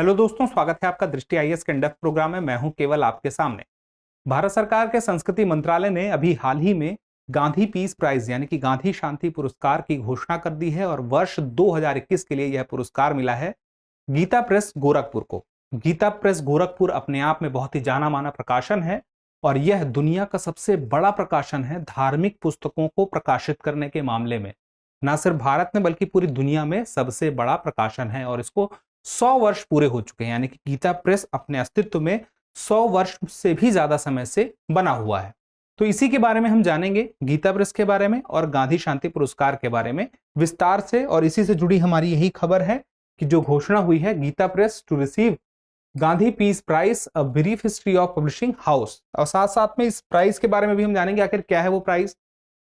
Hello दोस्तों, स्वागत है आपका दृष्टि आईएएस के इंडेप्थ प्रोग्राम में। मैं हूं केवल आपके सामने। भारत सरकार के संस्कृति मंत्रालय ने अभी हाल ही में गांधी पीस प्राइज यानी कि गांधी शांति पुरस्कार की घोषणा कर दी है और वर्ष 2021 के लिए यह पुरस्कार मिला है गीता प्रेस गोरखपुर को। गीता प्रेस गोरखपुर अपने आप में बहुत ही जाना माना प्रकाशन है और यह दुनिया का सबसे बड़ा प्रकाशन है धार्मिक पुस्तकों को प्रकाशित करने के मामले में। न सिर्फ भारत में बल्कि पूरी दुनिया में सबसे बड़ा प्रकाशन है और इसको 100 वर्ष पूरे हो चुके हैं, यानी कि गीता प्रेस अपने अस्तित्व में 100 वर्ष से भी ज्यादा समय से बना हुआ है। तो इसी के बारे में हम जानेंगे, गीता प्रेस के बारे में और गांधी शांति पुरस्कार के बारे में विस्तार से। और इसी से जुड़ी हमारी यही खबर है कि जो घोषणा हुई है Gita press to receive Gandhi peace prize a brief history of publishing house, और साथ साथ में इस प्राइज के बारे में भी हम जानेंगे आखिर क्या है वो प्राइज।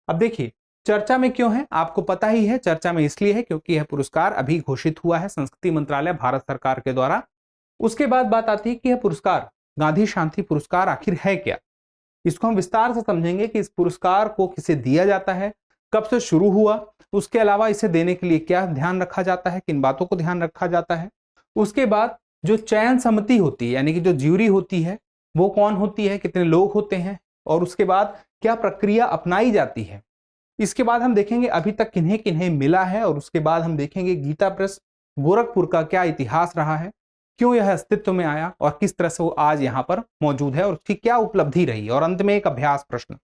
अब देखिए, चर्चा में क्यों है, आपको पता ही है। चर्चा में इसलिए है क्योंकि यह पुरस्कार अभी घोषित हुआ है संस्कृति मंत्रालय भारत सरकार के द्वारा। उसके बाद बात आती है कि यह पुरस्कार गांधी शांति पुरस्कार आखिर है क्या। इसको हम विस्तार से समझेंगे कि इस पुरस्कार को किसे दिया जाता है, कब से शुरू हुआ, उसके अलावा इसे देने के लिए क्या ध्यान रखा जाता है, किन बातों को ध्यान रखा जाता है। उसके बाद जो चयन समिति होती है यानी कि जो ज्यूरी होती है वो कौन होती है, कितने लोग होते हैं, और उसके बाद क्या प्रक्रिया अपनाई जाती है। इसके बाद हम देखेंगे अभी तक किन्हें किन्हें मिला है, और उसके बाद हम देखेंगे गीता प्रेस गोरखपुर का क्या इतिहास रहा है, क्यों यह अस्तित्व में आया और किस तरह से वो आज यहाँ पर मौजूद है और उसकी क्या उपलब्धि रही, और अंत में एक अभ्यास प्रश्न।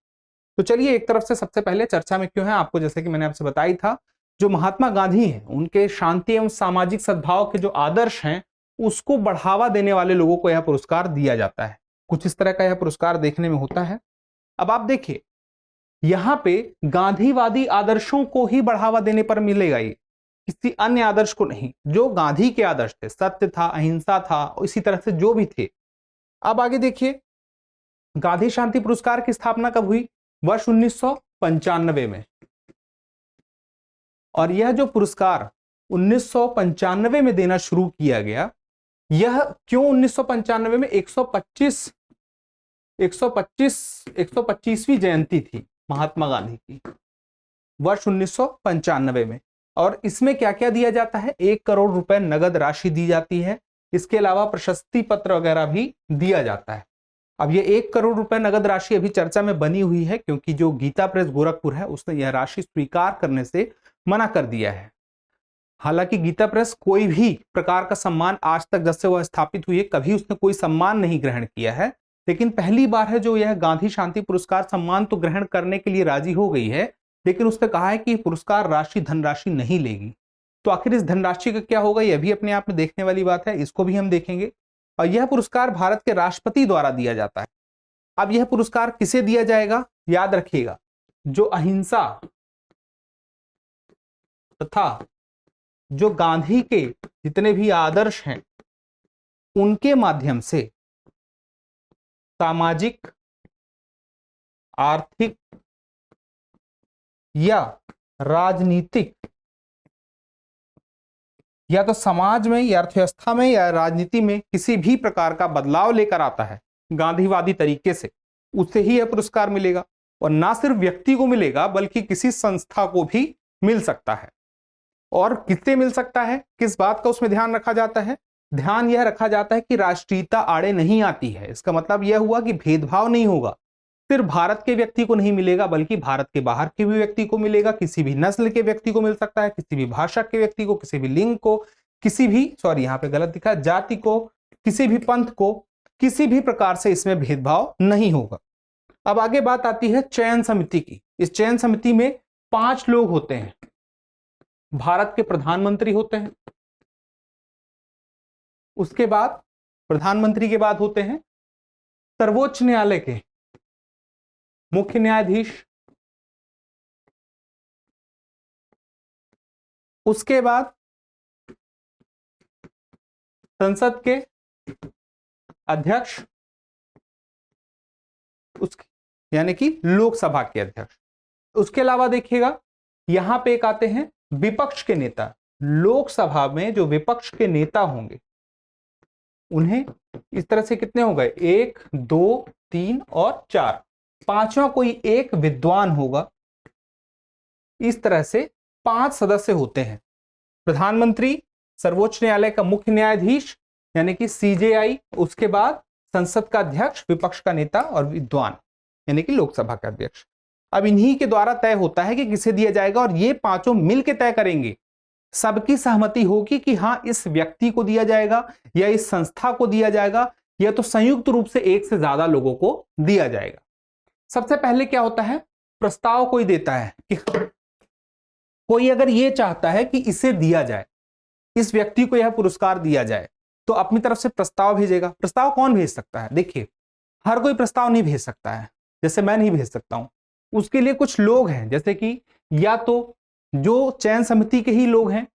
तो चलिए, एक तरफ से सबसे पहले चर्चा में क्यों है, आपको जैसे कि मैंने आपसे बताई था, जो महात्मा गांधी हैं उनके शांति एवं सामाजिक सद्भाव के जो आदर्श हैं उसको बढ़ावा देने वाले लोगों को यह पुरस्कार दिया जाता है। कुछ इस तरह का यह पुरस्कार देखने में होता है। अब आप देखिए, यहां पे गांधीवादी आदर्शों को ही बढ़ावा देने पर मिलेगा, ये किसी अन्य आदर्श को नहीं। जो गांधी के आदर्श थे, सत्य था, अहिंसा था, इसी तरह से जो भी थे। अब आगे देखिए, गांधी शांति पुरस्कार की स्थापना कब हुई? वर्ष 1995 में। और यह जो पुरस्कार 1995 में देना शुरू किया गया, यह क्यों 1995 में? 125वीं जयंती थी महात्मा गांधी की वर्ष 1995 में। और इसमें क्या क्या दिया जाता है? 1 करोड़ रुपए नगद राशि दी जाती है। इसके अलावा प्रशस्ति पत्र वगैरह भी दिया जाता है। अब ये 1 करोड़ रुपए नगद राशि अभी चर्चा में बनी हुई है क्योंकि जो गीता प्रेस गोरखपुर है उसने यह राशि स्वीकार करने से मना कर दिया है। हालांकि गीता प्रेस कोई भी प्रकार का सम्मान आज तक जब से वह स्थापित हुई है कभी उसने कोई सम्मान नहीं ग्रहण किया है, लेकिन पहली बार है जो यह गांधी शांति पुरस्कार सम्मान तो ग्रहण करने के लिए राजी हो गई है, लेकिन उसने कहा है कि पुरस्कार राशि धनराशि नहीं लेगी। तो आखिर इस धनराशि का क्या होगा, यह भी अपने आप में देखने वाली बात है, इसको भी हम देखेंगे। और यह पुरस्कार भारत के राष्ट्रपति द्वारा दिया जाता है। अब यह पुरस्कार किसे दिया जाएगा? याद रखिएगा, जो अहिंसा तथा जो गांधी के जितने भी आदर्श हैं उनके माध्यम से सामाजिक, आर्थिक या राजनीतिक, या तो समाज में या अर्थव्यवस्था में या राजनीति में किसी भी प्रकार का बदलाव लेकर आता है गांधीवादी तरीके से, उसे ही यह पुरस्कार मिलेगा। और ना सिर्फ व्यक्ति को मिलेगा बल्कि किसी संस्था को भी मिल सकता है। और किससे मिल सकता है, किस बात का उसमें ध्यान रखा जाता है? ध्यान यह रखा जाता है कि राष्ट्रीयता आड़े नहीं आती है। इसका मतलब यह हुआ कि भेदभाव नहीं होगा, सिर्फ भारत के व्यक्ति को नहीं मिलेगा बल्कि भारत के बाहर के भी व्यक्ति को मिलेगा। किसी भी नस्ल के व्यक्ति को मिल सकता है, किसी भी भाषा के व्यक्ति को, किसी भी लिंग को, किसी भी, सॉरी यहाँ पे गलत दिखा, जाति को, किसी भी पंथ को, किसी भी प्रकार से इसमें भेदभाव नहीं होगा। अब आगे बात आती है चयन समिति की। इस चयन समिति में 5 लोग होते हैं। भारत के प्रधानमंत्री होते हैं, उसके बाद प्रधानमंत्री के बाद होते हैं सर्वोच्च न्यायालय के मुख्य न्यायाधीश, उसके बाद संसद के अध्यक्ष, यानी कि लोकसभा के अध्यक्ष। उसके अलावा देखिएगा यहां पे एक आते हैं विपक्ष के नेता। लोकसभा में जो विपक्ष के नेता होंगे उन्हें इस तरह से कितने हो गए? 1, 2, 3 और 4, पांचवा कोई एक विद्वान होगा। इस तरह से 5 सदस्य होते हैं। प्रधानमंत्री, सर्वोच्च न्यायालय का मुख्य न्यायाधीश यानी कि सीजेआई, उसके बाद संसद का अध्यक्ष, विपक्ष का नेता और विद्वान यानी कि लोकसभा का अध्यक्ष। अब इन्हीं के द्वारा तय होता है कि किसे दिया जाएगा और ये पांचों मिलकर तय करेंगे। सबकी सहमति होगी कि हाँ इस व्यक्ति को दिया जाएगा या इस संस्था को दिया जाएगा या तो संयुक्त रूप से एक से ज्यादा लोगों को दिया जाएगा। सबसे पहले क्या होता है, प्रस्ताव कोई देता है कि कोई अगर ये चाहता है कि इसे दिया जाए, इस व्यक्ति को यह पुरस्कार दिया जाए, तो अपनी तरफ से प्रस्ताव भेजेगा। प्रस्ताव कौन भेज सकता है? देखिए, हर कोई प्रस्ताव नहीं भेज सकता है, जैसे मैं नहीं भेज सकता हूं। उसके लिए कुछ लोग हैं, जैसे कि या तो जो चयन समिति के ही लोग हैं,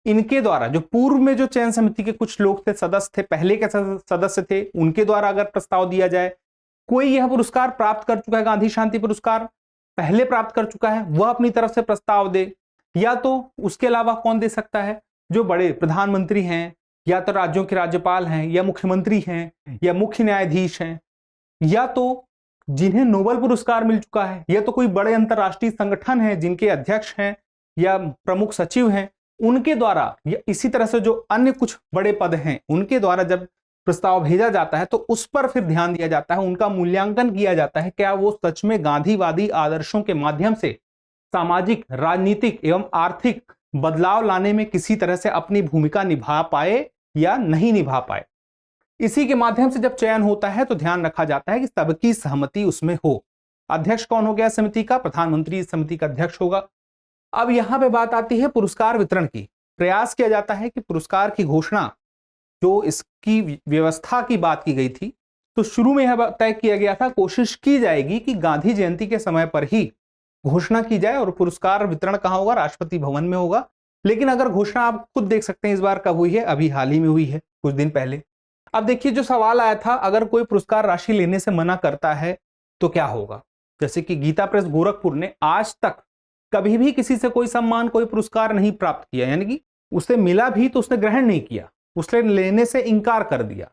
इनके द्वारा, जो पूर्व में जो चयन समिति के कुछ लोग थे, सदस्य थे, पहले के सदस्य थे, उनके द्वारा अगर प्रस्ताव दिया जाए। कोई यह पुरस्कार प्राप्त कर चुका है, गांधी शांति पुरस्कार पहले प्राप्त कर चुका है, वह अपनी तरफ से प्रस्ताव दे। या तो उसके अलावा कौन दे सकता है, जो बड़े प्रधानमंत्री हैं, या तो राज्यों के राज्यपाल हैं, या मुख्यमंत्री हैं, या मुख्य न्यायाधीश हैं, या तो जिन्हें नोबेल पुरस्कार मिल चुका है, या तो कोई बड़े अंतरराष्ट्रीय संगठन है जिनके अध्यक्ष हैं या प्रमुख सचिव हैं, उनके द्वारा, या इसी तरह से जो अन्य कुछ बड़े पद हैं उनके द्वारा जब प्रस्ताव भेजा जाता है तो उस पर फिर ध्यान दिया जाता है, उनका मूल्यांकन किया जाता है, क्या वो सच में गांधीवादी आदर्शों के माध्यम से सामाजिक, राजनीतिक एवं आर्थिक बदलाव लाने में किसी तरह से अपनी भूमिका निभा पाए या नहीं निभा पाए। इसी के माध्यम से जब चयन होता है तो ध्यान रखा जाता है कि सबकी सहमति उसमें हो। अध्यक्ष कौन हो गया समिति का? प्रधानमंत्री इस समिति का अध्यक्ष होगा। अब यहां पे बात आती है पुरस्कार वितरण की। प्रयास किया जाता है कि पुरस्कार की घोषणा, जो इसकी व्यवस्था की बात की गई थी, तो शुरू में यह तय किया गया था, कोशिश की जाएगी कि गांधी जयंती के समय पर ही घोषणा की जाए और पुरस्कार वितरण कहां होगा? राष्ट्रपति भवन में होगा। लेकिन अगर घोषणा आप खुद देख सकते हैं इस बार कब हुई है, अभी हाल ही में हुई है, कुछ दिन पहले। अब देखिए, जो सवाल आया था, अगर कोई पुरस्कार राशि लेने से मना करता है तो क्या होगा? जैसे कि गीता प्रेस गोरखपुर ने आज तक कभी भी किसी से कोई सम्मान, कोई पुरस्कार नहीं प्राप्त किया, यानी कि उसे मिला भी तो उसने ग्रहण नहीं किया, उसने लेने से इनकार कर दिया।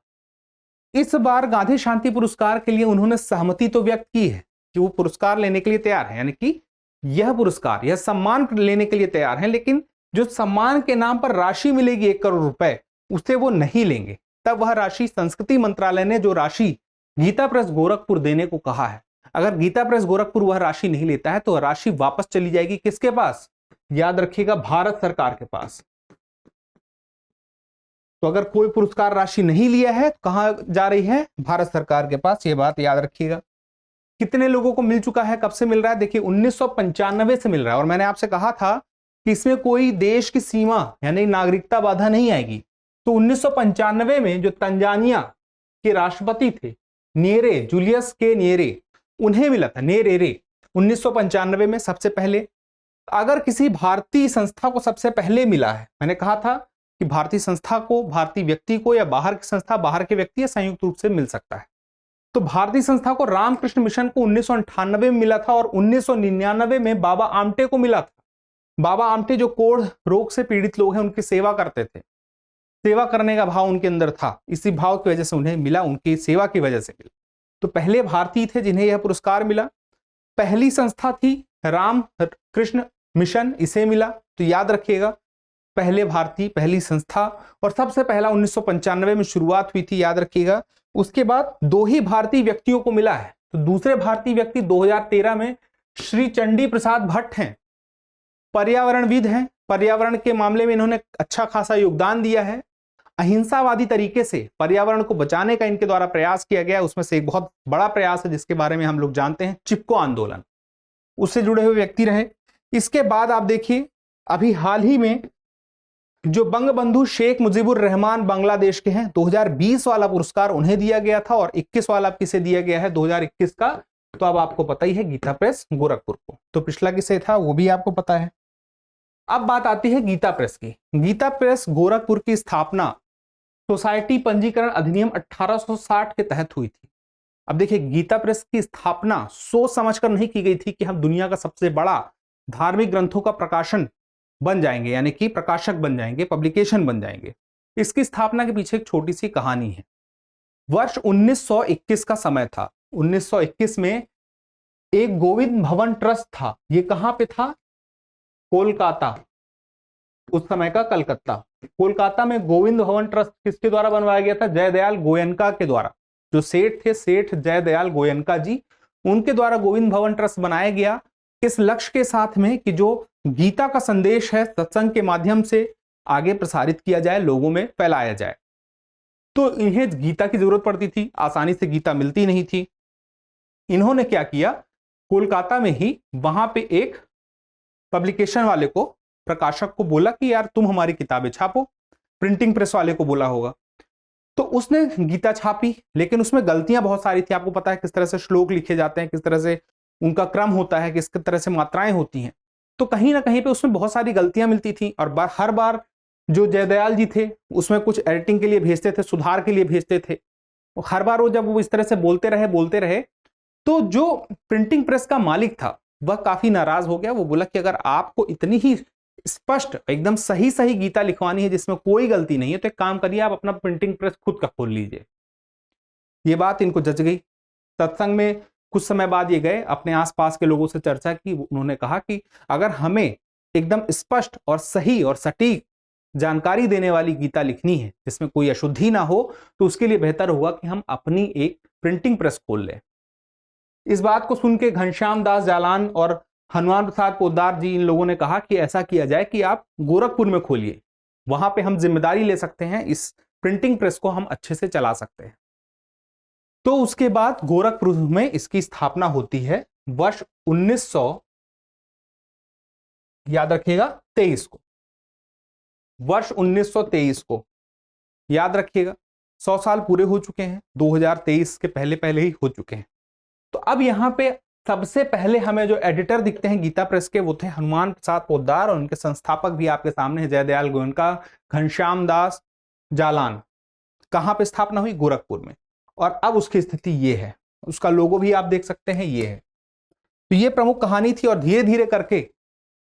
इस बार गांधी शांति पुरस्कार के लिए उन्होंने सहमति तो व्यक्त की है कि वो पुरस्कार लेने के लिए तैयार है, यानी कि यह पुरस्कार, यह सम्मान लेने के लिए तैयार है, लेकिन जो सम्मान के नाम पर राशि मिलेगी 1 करोड़ रुपए, उसे वो नहीं लेंगे। तब वह राशि, संस्कृति मंत्रालय ने जो राशि गीता प्रेस गोरखपुर देने को कहा है, अगर गीता प्रेस गोरखपुर वह राशि नहीं लेता है तो राशि वापस चली जाएगी किसके पास? याद रखिएगा, भारत सरकार के पास। तो अगर कोई पुरस्कार राशि नहीं लिया है तो कहां जा रही है? भारत सरकार के पास। ये बात याद रखिएगा। कितने लोगों को मिल चुका है, कब से मिल रहा है? देखिए, 1995 से मिल रहा है। और मैंने आपसे कहा था कि इसमें कोई देश की सीमा यानी नागरिकता बाधा नहीं आएगी। तो 1995 में जो तंजानिया के राष्ट्रपति थे, न्येरे, जूलियस के न्येरे, उन्हें मिला था, न्येरेरे, 1995 में सबसे पहले। अगर किसी भारतीय संस्था को सबसे पहले मिला है, मैंने कहा था कि भारतीय संस्था को, भारतीय व्यक्ति को, या बाहर की संस्था, बाहर के व्यक्ति, या संयुक्त रूप से मिल सकता है। तो भारतीय संस्था को रामकृष्ण मिशन को 1998 में मिला था और 1999 में बाबा आमटे को मिला था। बाबा आमटे जो कोढ़ रोग से पीड़ित लोग हैं उनकी सेवा करते थे, सेवा करने का भाव उनके अंदर था, इसी भाव की वजह से उन्हें मिला, उनकी सेवा की वजह से मिला। तो पहले भारतीय थे जिन्हें यह पुरस्कार मिला। पहली संस्था थी राम कृष्ण मिशन, इसे मिला। तो याद रखिएगा, पहले भारतीय, पहली संस्था, और सबसे पहला 1995 में शुरुआत हुई थी, याद रखिएगा। उसके बाद 2 ही भारतीय व्यक्तियों को मिला है। तो दूसरे भारतीय व्यक्ति 2013 में श्री चंडी प्रसाद भट्ट हैं, पर्यावरणविद हैं, पर्यावरण के मामले में इन्होंने अच्छा खासा योगदान दिया है। अहिंसावादी तरीके से पर्यावरण को बचाने का इनके द्वारा प्रयास किया गया। उसमें से एक बहुत बड़ा प्रयास है जिसके बारे में हम लोग जानते हैं, चिपको आंदोलन, उससे जुड़े हुए व्यक्ति रहे। इसके बाद आप देखिए, अभी हाल ही में जो बंगबंधु शेख मुजीबुर रहमान बांग्लादेश के हैं, 2020 वाला पुरस्कार उन्हें दिया गया था और 21 वाला किसे दिया गया है 2021 का? तो अब आपको पता ही है, गीता प्रेस गोरखपुर को। तो पिछला किसे था वो भी आपको पता है। अब बात आती है गीता प्रेस की। गीता प्रेस गोरखपुर की स्थापना सोसाइटी पंजीकरण अधिनियम 1860 के तहत हुई थी। अब देखिए, गीता प्रेस की स्थापना सोच समझकर नहीं की गई थी कि हम दुनिया का सबसे बड़ा धार्मिक ग्रंथों का प्रकाशन बन जाएंगे, यानी कि प्रकाशक बन जाएंगे, पब्लिकेशन बन जाएंगे। इसकी स्थापना के पीछे एक छोटी सी कहानी है। वर्ष 1921 का समय था। 1921 में एक गोविंद भवन ट्रस्ट था। ये कहां पे था? कोलकाता, उस समय का कलकत्ता। कोलकाता में गोविंद भवन ट्रस्ट किसके द्वारा बनवाया गया था? जयदयाल गोयनका के द्वारा। जो सेठ थे, सेठ जयदयाल गोयनका जी, उनके द्वारा गोविंद भवन ट्रस्ट बनाया गया इस लक्ष्य के साथ में कि जो गीता का संदेश है सत्संग के माध्यम से आगे प्रसारित किया जाए, लोगों में फैलाया जाए। तो इन्हें गीता की जरूरत पड़ती थी, आसानी से गीता मिलती नहीं थी। इन्होंने क्या किया, कोलकाता में ही वहां पे एक पब्लिकेशन वाले को, प्रकाशक को बोला कि यार तुम हमारी किताबें छापो। प्रिंटिंग प्रेस वाले को बोला होगा। तो उसने गीता छापी, लेकिन उसमें गलतियां बहुत सारी थी। आपको पता है किस तरह से श्लोक लिखे जाते हैं, किस तरह से उनका क्रम होता है, किस तरह से मात्राएं होती हैं। तो कहीं ना कहीं पे उसमें बहुत सारी गलतियां मिलती थी। और हर बार जो जयदयाल जी थे उसमें कुछ एडिटिंग के लिए भेजते थे, सुधार के लिए भेजते थे। हर बार वो जब वो इस तरह से बोलते रहे तो जो प्रिंटिंग प्रेस का मालिक था वह काफी नाराज हो गया। वो बोला कि अगर आपको इतनी ही स्पष्ट एकदम सही सही गीता लिखवानी है जिसमें कोई गलती नहीं है, तो एक काम करिए, आप अपना प्रिंटिंग प्रेस खुद का खोल लीजिए। ये बात इनको जच गई। सत्संग में कुछ समय बाद ये गए, अपने आसपास के लोगों से चर्चा की। उन्होंने कहा कि अगर हमें एकदम स्पष्ट और सही और सटीक जानकारी देने वाली गीता लिखनी है जिसमें कोई अशुद्धि ना हो, तो उसके लिए बेहतर होगा कि हम अपनी एक प्रिंटिंग प्रेस खोल लें। इस बात को सुन के घनश्याम दास जालान और हनुमान प्रसाद पोद्दार जी, इन लोगों ने कहा कि ऐसा किया जाए कि आप गोरखपुर में खोलिए, वहां पे हम जिम्मेदारी ले सकते हैं, इस प्रिंटिंग प्रेस को हम अच्छे से चला सकते हैं। तो उसके बाद गोरखपुर में इसकी स्थापना होती है वर्ष 1900, याद रखिएगा 23 को, वर्ष 1923 को याद रखिएगा। 100 साल पूरे हो चुके हैं, 2023 के पहले पहले ही हो चुके हैं। तो अब यहाँ पे सबसे पहले हमें जो एडिटर दिखते हैं गीता प्रेस के, वो थे हनुमान प्रसाद पोद्दार, और उनके संस्थापक भी आपके सामने है, जयदयाल गोयनका, घनश्याम दास जालान। कहां पे स्थापना हुई? गोरखपुर में। और अब उसकी स्थिति ये है, उसका लोगो भी आप देख सकते हैं, ये है। तो ये प्रमुख कहानी थी। और धीरे धीरे करके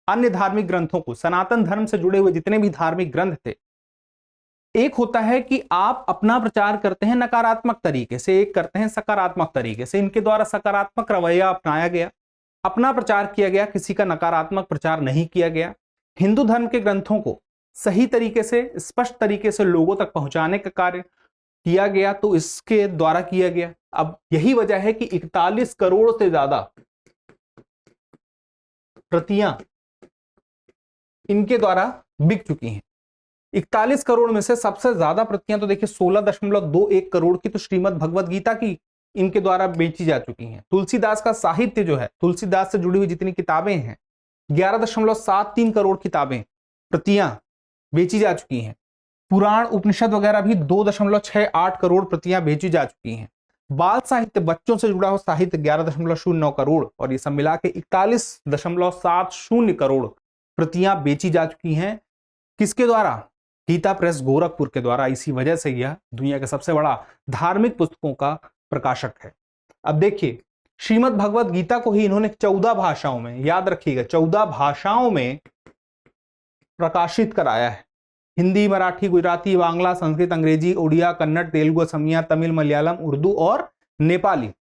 अन्य धार्मिक ग्रंथों को, सनातन धर्म से जुड़े हुए जितने भी धार्मिक ग्रंथ थे, एक होता है कि आप अपना प्रचार करते हैं नकारात्मक तरीके से, एक करते हैं सकारात्मक तरीके से। इनके द्वारा सकारात्मक रवैया अपनाया गया, अपना प्रचार किया गया, किसी का नकारात्मक प्रचार नहीं किया गया। हिंदू धर्म के ग्रंथों को सही तरीके से, स्पष्ट तरीके से लोगों तक पहुंचाने का कार्य किया गया, तो इसके द्वारा किया गया। अब यही वजह है कि 41 करोड़ से ज्यादा प्रतियां इनके द्वारा बिक चुकी हैं। 41 करोड़ में से सबसे ज्यादा प्रतियां तो देखिए 16.21 करोड़ की तो श्रीमद् भगवद गीता की इनके द्वारा बेची जा चुकी हैं। तुलसीदास का साहित्य जो है, तुलसीदास से जुड़ी हुई जितनी किताबें हैं, 11.73 करोड़ किताबें, प्रतियां बेची जा चुकी हैं। पुराण उपनिषद वगैरह भी 2.68 करोड़ प्रतियां बेची जा चुकी हैं। बाल साहित्य, बच्चों से जुड़ा हुआ साहित्य 11.09 करोड़, और ये सब मिला के 41.70 करोड़ प्रतियां बेची जा चुकी हैं। किसके द्वारा? गीता प्रेस गोरखपुर के द्वारा। इसी वजह से यह दुनिया का सबसे बड़ा धार्मिक पुस्तकों का प्रकाशक है। अब देखिए, श्रीमद् भगवद गीता को ही इन्होंने 14 भाषाओं में, याद रखिएगा 14 भाषाओं में प्रकाशित कराया है। हिंदी, मराठी, गुजराती, बांग्ला, संस्कृत, अंग्रेजी, उड़िया, कन्नड़, तेलुगु, असमिया, तमिल, मलयालम, उर्दू और नेपाली,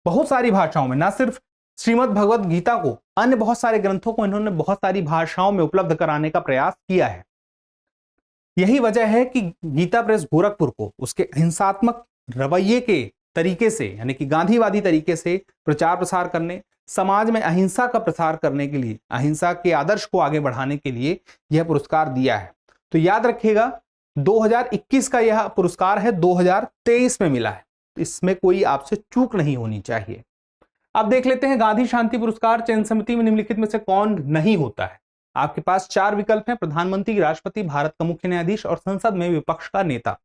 बहुत सारी भाषाओं में। ना सिर्फ श्रीमद् भगवद गीता को, अन्य बहुत सारे ग्रंथों को इन्होंने बहुत सारी भाषाओं में उपलब्ध कराने का प्रयास किया है। यही वजह है कि गीता प्रेस गोरखपुर को उसके अहिंसात्मक रवैये के तरीके से, यानी कि गांधीवादी तरीके से प्रचार प्रसार करने, समाज में अहिंसा का प्रसार करने के लिए, अहिंसा के आदर्श को आगे बढ़ाने के लिए यह पुरस्कार दिया है। तो याद रखिएगा 2021 का यह पुरस्कार है, 2023 में मिला है। इसमें कोई आपसे चूक नहीं होनी चाहिए। अब देख लेते हैं गांधी शांति पुरस्कार चयन समिति में निम्नलिखित में से कौन नहीं होता है। आपके पास 4 विकल्प हैं: प्रधानमंत्री, राष्ट्रपति, भारत का मुख्य न्यायाधीश और संसद में विपक्ष का नेता।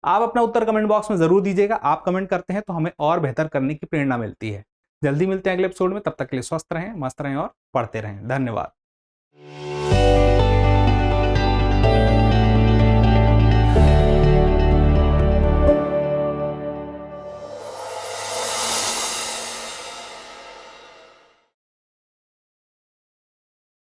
आप अपना उत्तर कमेंट बॉक्स में जरूर दीजिएगा। आप कमेंट करते हैं तो हमें और बेहतर करने की प्रेरणा मिलती है। जल्दी मिलते हैं अगले एपिसोड में, तब तक के लिए स्वस्थ रहें, मस्त रहें और पढ़ते रहें। धन्यवाद।